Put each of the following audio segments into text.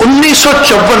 1954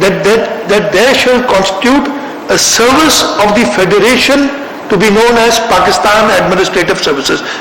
that there shall constitute a service of the federation to be known as Pakistan Administrative Services.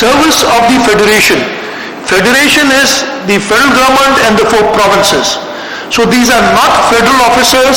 Service of the Federation. Federation is the federal government and the 4 provinces. So these are not federal officers,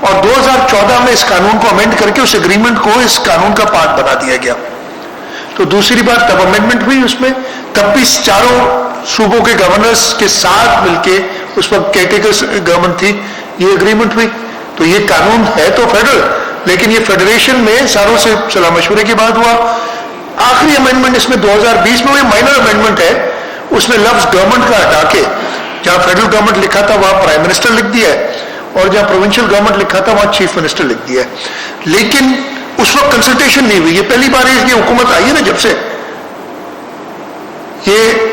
اور 2014 میں اس قانون کو amend کر کے اس agreement کو اس قانون کا part بنا دیا گیا. تو دوسری بات تب امینڈمنٹ ہوئی اس میں, تب بھی چاروں صوبوں کے گورنرز کے ساتھ مل کے, اس وقت کیٹیکر گورنمنٹ تھی, یہ ایگریمنٹ ہوئی. تو یہ قانون ہے تو فیڈرل, لیکن یہ فیڈریشن میں ساروں سے صلاح مشورے کے بعد ہوا. آخری امینڈمنٹ اس میں 2020 میں ہوئی, مائنر امینڈمنٹ ہے, اس میں لفظ گورنمنٹ کا ہٹا کے جہاں فیڈرل گورنمنٹ لکھا تھا وہاں پرائم منسٹر لکھ دیا ہے, اور جہاں پروونشل گورنمنٹ لکھا تھا وہاں چیف منسٹر لکھ دیا ہے. لیکن اس وقت کنسلٹیشن نہیں ہوئی, یہ پہلی بار ہے یہ حکومت آئی ہے نا جب سے یہ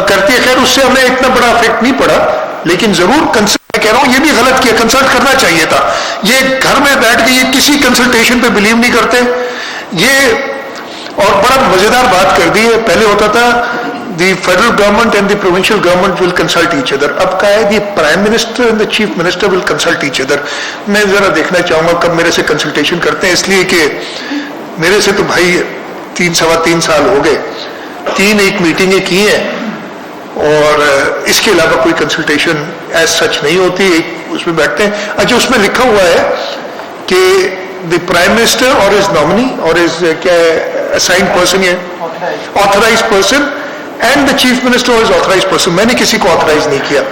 کرتی ہے. خیر اس سے ہمیں اتنا بڑا افیکٹ نہیں پڑا, لیکن ضرور میں کہہ رہا ہوں یہ بھی غلط کیا, کنسلٹ کرنا چاہیے تھا. یہ گھر میں بیٹھ کے یہ کسی کنسلٹیشن پہ بلیو نہیں کرتے یہ, اور بڑا مزیدار بات کر دی ہے. پہلے ہوتا تھا the federal government and the provincial government will consult each other, اب کہا ہے the prime minister and the chief minister will consult each other. میں ذرا دیکھنا چاہوں گا کب میرے سے کنسلٹیشن کرتے ہیں, اس لیے کہ میرے سے تو بھائی 3 سال ہو گئے, 3 میٹنگیں کی ہیں, اور اس کے علاوہ کوئی کنسلٹیشن ایز سچ نہیں ہوتی. اس میں بیٹھتے ہیں. اچھا اس میں لکھا ہوا ہے کہ دی prime minister or is nominee or is کیا اسائنڈ پرسن, یہ authorised person, and the chief minister or is authorise person. میں نے کسی کو آتھرائز نہیں کیا,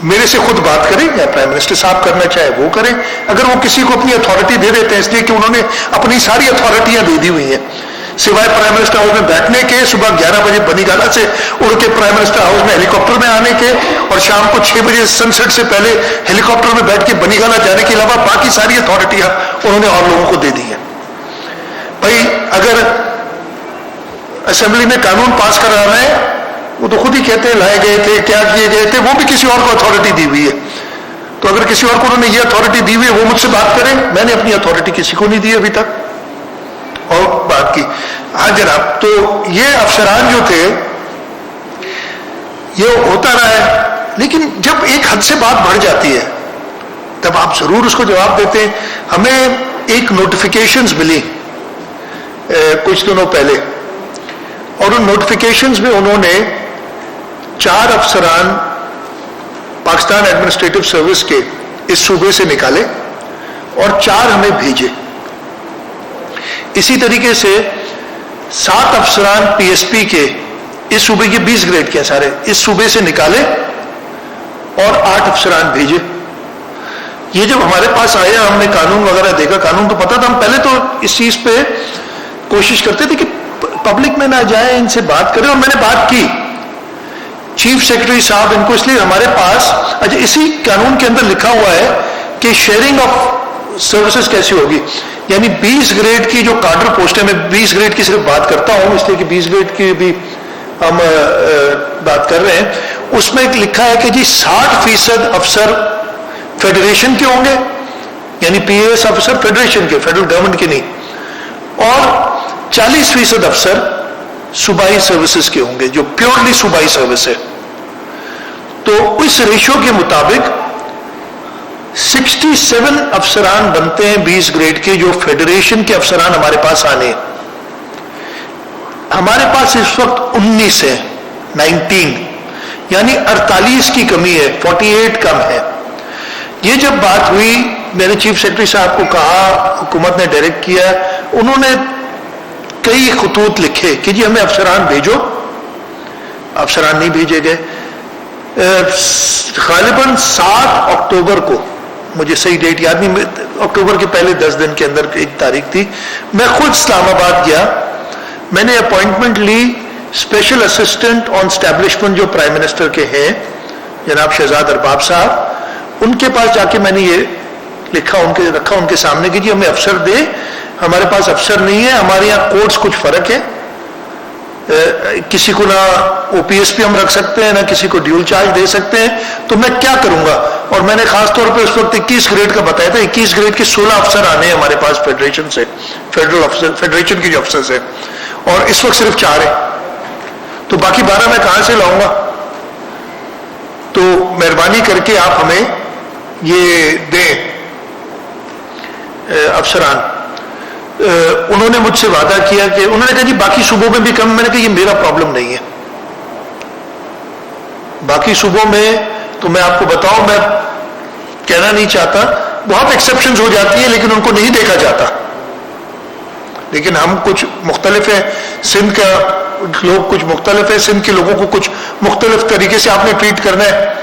میرے سے خود بات کریں, یا پرائم منسٹر صاحب کرنا چاہے وہ کریں. اگر وہ کسی کو اپنی اتھارٹی دے دیتے ہیں اس لیے کہ انہوں نے اپنی ساری اتھارٹیاں دے دی ہوئی ہیں, سوائے پرائم منسٹر ہاؤس میں بیٹھنے کے, صبح 11 بجے بنی گالا سے اڑ کے پرائم منسٹر ہاؤس میں ہیلی کاپٹر میں آنے کے, اور شام کو 6 بجے سن سیٹ سے پہلے ہیلی کاپٹر میں بیٹھ کے بنی گالا جانے کے علاوہ باقی ساری اتھارٹیاں انہوں نے اور لوگوں کو دے دی ہیں. بھائی اگر اسمبلی میں قانون پاس کرانا ہے, وہ تو خود ہی کہتے ہیں لائے گئے تھے, کیا کیے گئے تھے, وہ بھی کسی اور کو اتھارٹی دی ہوئی ہے. تو اگر کسی اور کو انہوں نے یہ اتھارٹی دی ہوئی ہے وہ مجھ سے بات کریں, میں نے اپنی اتھارٹی کسی کو نہیں دی ابھی تک. اور بات کی ہاں جناب, تو یہ افسران جو تھے یہ ہوتا رہا ہے, لیکن جب ایک حد سے بات بڑھ جاتی ہے تب آپ ضرور اس کو جواب دیتے ہیں. ہمیں ایک نوٹیفیکیشنز ملی کچھ دنوں پہلے, اور ان نوٹیفیکیشنز میں انہوں نے 4 افسران پاکستان ایڈمنسٹریٹو سروس کے اس صوبے سے نکالے اور 4 ہمیں بھیجے. اسی طریقے سے 7 افسران پی ایس پی کے, اس صوبے کے 20 گریڈ کے سارے, اس صوبے سے نکالے اور 8 افسران بھیجے. یہ جب ہمارے پاس آیا ہم نے قانون وغیرہ دیکھا, قانون تو پتا تھا, ہم پہلے تو اس چیز پہ کوشش کرتے تھے کہ پبلک میں نہ جائیں, ان سے بات کریں, اور میں نے بات کی چیف سیکرٹری صاحب ان کو, اس لیے ہمارے پاس اچھا اسی قانون کے اندر لکھا ہوا ہے کہ شیئرنگ آف سروسز کیسی ہوگی. یعنی 20 گریڈ کی جو کاڈر پوسٹیں, میں 20 گریڈ کی صرف بات کرتا ہوں اس لیے کہ 20 گریڈ کی بھی ہم بات کر رہے ہیں, اس میں ایک لکھا ہے کہ جی 60% افسر فیڈریشن کے ہوں گے, یعنی پی اے ایس افسر فیڈریشن کے, فیڈرل گورنمنٹ کے نہیں, اور 40% افسر صوبائی سروسز کے ہوں گے جو پیورلی صوبائی سروس ہے. تو اس ریشو کے مطابق 67 افسران بنتے ہیں 20 گریڈ کے, جو فیڈریشن کے افسران ہمارے پاس آنے ہیں. ہمارے پاس اس وقت 19 ہے, 19, یعنی 48 کی کمی ہے, 48 کم ہے. یہ جب بات ہوئی میں نے چیف سیکرٹری صاحب کو کہا, حکومت نے ڈائریکٹ کیا, انہوں نے کئی خطوط لکھے کہ جی ہمیں افسران بھیجو. افسران نہیں بھیجے گئے. غالباً 7 اکتوبر کو, مجھے صحیح ڈیٹ یاد نہیں, اکتوبر کے پہلے 10 دن کے اندر ایک تاریخ تھی, میں خود اسلام آباد گیا, میں نے اپوائنٹمنٹ لی اسپیشل اسسٹنٹ آن اسٹیبلشمنٹ جو پرائم منسٹر کے ہیں جناب شہزاد ارباب صاحب, ان کے پاس جا کے میں نے یہ لکھا, رکھا ان کے سامنے کہ جی ہمیں افسر دے, ہمارے پاس افسر نہیں ہے, ہمارے یہاں کوڈز کچھ فرق ہے, کسی کو نہ او پی ایس پی ہم رکھ سکتے ہیں, نہ کسی کو ڈیول چارج دے سکتے ہیں, تو میں کیا کروں گا. اور میں نے خاص طور پہ اس وقت 21 گریڈ کا بتایا تھا, 21 گریڈ کے 16 افسر آنے ہیں ہمارے پاس فیڈریشن سے, فیڈرل افسر, فیڈریشن کے جو افسر ہیں, اور اس وقت صرف 4 ہیں, تو باقی 12 میں کہاں سے لاؤں گا. تو مہربانی کر کے آپ ہمیں یہ دیں افسران. انہوں نے مجھ سے وعدہ کیا کہ انہوں نے کہا جی باقی صوبوں میں بھی کم. میں نے کہا یہ میرا پرابلم نہیں ہے, باقی صوبوں میں تو میں آپ کو بتاؤں, میں کہنا نہیں چاہتا بہت ایکسیپشنز ہو جاتی ہیں لیکن ان کو نہیں دیکھا جاتا. لیکن ہم کچھ مختلف ہیں، سندھ کا لوگ کچھ مختلف ہے، سندھ کے لوگوں کو کچھ مختلف طریقے سے آپ نے ٹریٹ کرنا ہے.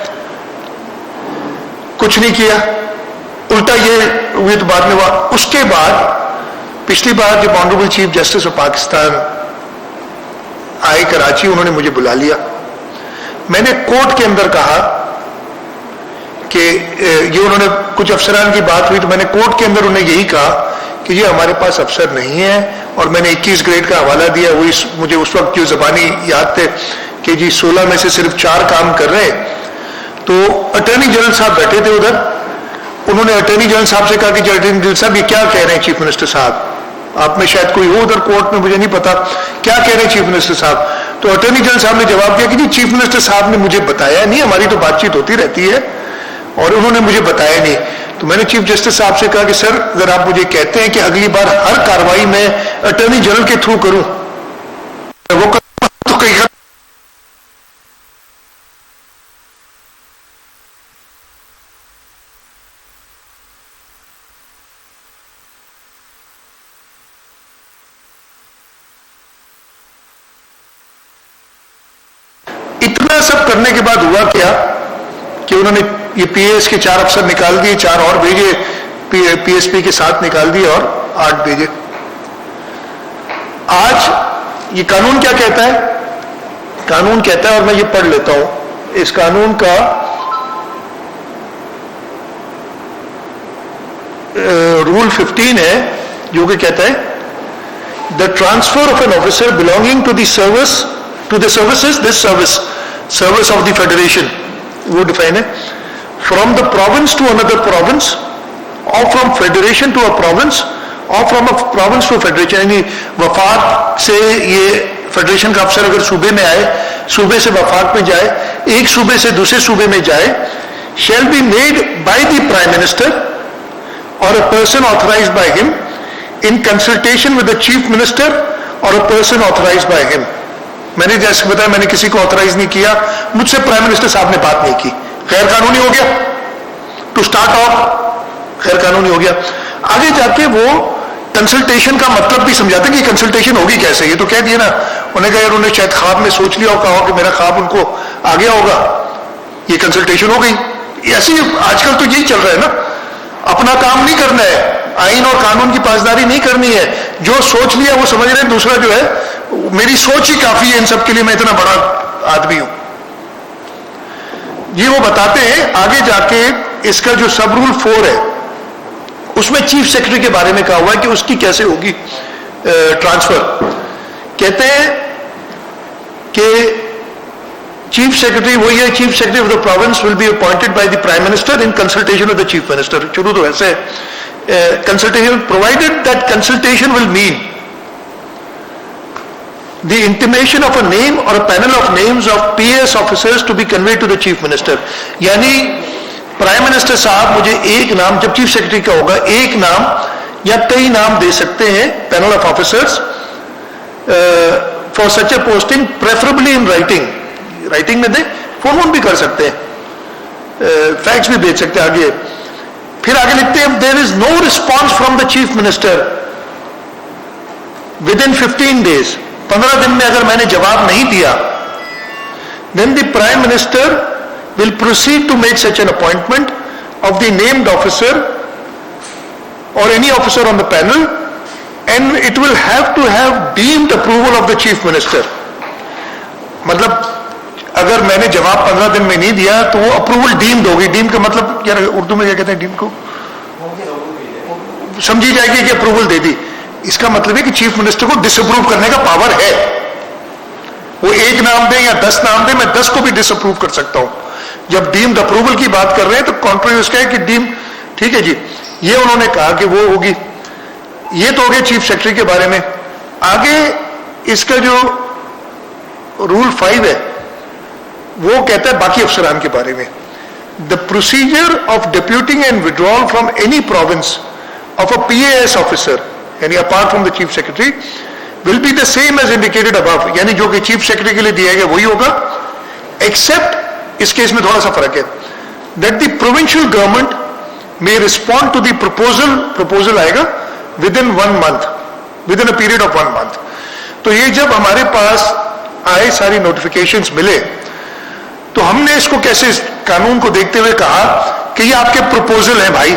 کچھ نہیں کیا، الٹا یہ ہوئی تو بعد میں ہوا. اس کے بعد پچھلی بار جب honourable chief justice of Pakistan آئے کراچی، انہوں نے مجھے بلا لیا. میں نے کورٹ کے اندر کہا کہ یہ انہوں نے کچھ افسران کی بات ہوئی تو میں نے کورٹ کے اندر انہیں یہی کہا کہ یہ ہمارے پاس افسر نہیں ہے، اور میں نے 21 گریڈ کا حوالہ دیا. وہی مجھے اس وقت جو زبانی یاد تھے کہ جی 16 میں سے صرف 4 کام کر رہے. تو اٹارنی جنرل صاحب بیٹھے تھے ادھر، انہوں نے اٹارنی جنرل صاحب سے کہا کہ اٹارنی جنرل صاحب یہ کیا کہہ رہے ہیں چیف منسٹر صاحب، آپ میں شاید کوئی ہو ادھر کورٹ میں، مجھے نہیں پتا کیا کہہ رہے ہیں چیف منسٹر صاحب. تو اٹارنی جنرل صاحب نے جواب دیا کہ جی چیف منسٹر صاحب نے مجھے بتایا نہیں، ہماری تو بات چیت ہوتی رہتی ہے اور انہوں نے مجھے بتایا نہیں. تو میں نے چیف جسٹس صاحب سے کہا کہ سر اگر آپ مجھے کہتے ہیں کہ اگلی بار ہر کاروائی میں اٹارنی جنرل کے تھرو کروں وہ تو کئی اتنا سب کرنے کے بعد ہوا کیا کہ انہوں نے یہ پی اے ایس کے 4 افسر نکال دیے، 4 اور بھیجے، پی ایس پی کے 7 نکال دیے اور 8 بھیجے. آج یہ قانون کیا کہتا ہے؟ قانون کہتا ہے، اور میں یہ پڑھ لیتا ہوں، اس قانون کا رول 15 ہے جو کہ کہتا ہے the transfer of an officer belonging to the service to the services this service of the federation, وہ ڈیفائن ہے، from the province to another province or from federation to a province or from a province to a federation. یعنی وفاق سے یہ federation کا افسر اگر صوبے میں آئے، صوبے سے وفاق میں جائے، ایک صوبے سے دوسرے صوبے میں جائے، shall be made by the prime minister or a person authorized by him in consultation with the chief minister or a person authorized by him. میں نے جیسے بتایا میں نے کسی کو آتھرائز نہیں کیا، مجھ سے پرائم منسٹر صاحب نے بات نہیں کی، غیر قانونی ہو گیا. ٹو اسٹارٹ آف غیر قانونی ہو گیا. آگے جا کے وہ کنسلٹیشن کا مطلب بھی سمجھاتے ہیں کہ کنسلٹیشن ہوگی کیسے. یہ تو کہہ دیا نا، انہوں نے کہا یار انہوں نے شاید خواب میں سوچ لیا اور کہا کہ میرا خواب ان کو آ گیا ہوگا، یہ کنسلٹیشن ہو گئی. ایسے آج کل تو یہی چل رہا ہے نا، اپنا کام نہیں کرنا ہے، آئین اور قانون کی پاسداری نہیں کرنی ہے، جو سوچ لیا وہ سمجھ رہے ہیں دوسرا جو ہے میری سوچ ہی کافی ہے ان سب کے لیے، میں اتنا بڑا آدمی ہوں. یہ وہ بتاتے ہیں آگے جا کے اس کا جو سب رول 4 ہے اس میں چیف سیکرٹری کے بارے میں کہا ہوا ہے کہ اس کی کیسے ہوگی ٹرانسفر. کہتے ہیں کہ چیف سیکرٹری وہی ہے، chief secretary of the province will be appointed by the prime minister in consultation of the chief minister. شروع تو ایسے consultation provided that consultation will mean the intimation of a name or a panel of names of PAS officers to be conveyed to the chief minister. یعنی prime minister صاحب مجھے ایک نام، جب chief secretary کا ہوگا، ایک نام یا کئی نام دے سکتے ہیں panel of officers for such a posting preferably in writing میں دیں، فون بھی کر سکتے ہیں، فیکس بھی بھیج سکتے ہیں. آگے پھر آگے لکھتے ہیں there is no response from the chief minister within 15 days. 15 دن میں اگر میں نے جواب نہیں دیا then the prime minister will proceed to make such an appointment of the named officer or any officer on the panel and it will have to have deemed approval of the chief minister. مطلب اگر میں نے جواب 15 دن میں نہیں دیا تو وہ اپروول ڈیمڈ ہوگی. ڈیم کا مطلب کیا اردو میں کیا کہتے ہیں ڈیم کو؟ سمجھی جائے گی کہ اپروول دے دی. اس کا مطلب ہے کہ چیف منسٹر کو ڈس اپروو کرنے کا پاور ہے. وہ ایک نام دیں یا 10 نام دیں، میں 10 کو بھی ڈس اپروو کر سکتا ہوں. جب ڈیمڈ اپروول کی بات کر رہے ہیں تو کانٹری اس کا ہے کہ ڈیم، ٹھیک ہے جی. یہ انہوں نے کہا کہ وہ ہوگی. یہ تو ہو گیا چیف سیکرٹری کے بارے میں. آگے اس کا جو رول 5 ہے وہ کہتا ہے باقی افسران کے بارے میں. The procedure of deputing and withdrawal from any province of a PAS officer یعنی apart from the chief secretary will be the same as indicated above. یعنی جو کہ چیف سیکرٹری کے لیے دیا گیا وہی ہوگا، ایکسپٹ اس کیس میں تھوڑا سا فرق ہے. That the provincial government may respond to the proposal آئے گا within 1 month, within a period of 1 month. تو یہ جب ہمارے پاس آئے ساری نوٹیفیکیشنز ملے تو ہم نے اس کو کیسے قانون کو دیکھتے ہوئے کہا کہ یہ آپ کے پروپوزل ہیں بھائی,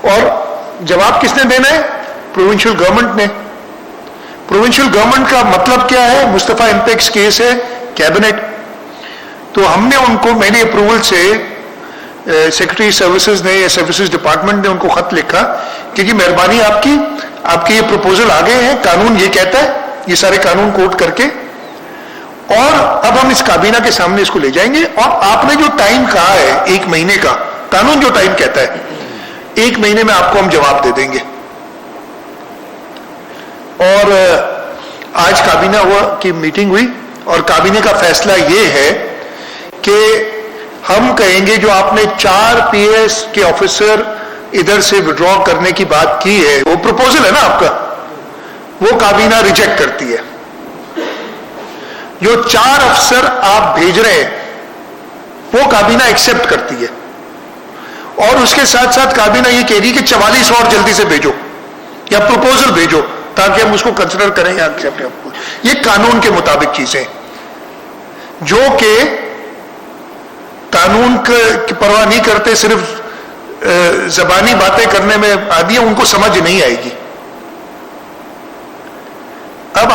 اور جواب کس نے دینا ہے؟ پروونشل گورنمنٹ نے. پروونشل گورنمنٹ کا مطلب کیا ہے؟ مصطفیٰ امپیکس کیس ہے کیبنٹ. تو ہم نے ان کو میری اپروول سے سیکرٹری سروسز نے یا سروسز ڈپارٹمنٹ نے ان کو خط لکھا کہ جی مہربانی آپ کے یہ پروپوزل آ گئے ہیں, قانون یہ کہتا ہے, یہ سارے قانون کوٹ کر کے, اور اب ہم اس کابینہ کے سامنے اس کو لے جائیں گے, اور آپ نے جو ٹائم کہا ہے 1 مہینے کا, قانون جو ٹائم کہتا ہے 1 مہینے میں آپ کو ہم جواب دے دیں گے. اور آج کابینہ کی میٹنگ ہوئی اور کابینہ کا فیصلہ یہ ہے کہ ہم کہیں گے جو آپ نے 4 پی ایس کے آفیسر ادھر سے وڈرا کرنے کی بات کی ہے, وہ پروپوزل ہے نا آپ کا, وہ کابینہ ریجیکٹ کرتی ہے. جو 4 افسر آپ بھیج رہے ہیں وہ کابینہ ایکسپٹ کرتی ہے, اور اس کے ساتھ ساتھ کابینہ یہ کہہ رہی کہ 44 اور جلدی سے بھیجو یا پروپوزل بھیجو تاکہ ہم اس کو کنسیڈر کریں یا ایکسپٹ. یہ قانون کے مطابق چیزیں جو کہ قانون کی پرواہ نہیں کرتے, صرف زبانی باتیں کرنے میں عادی ہیں, ان کو سمجھ نہیں آئے گی. اب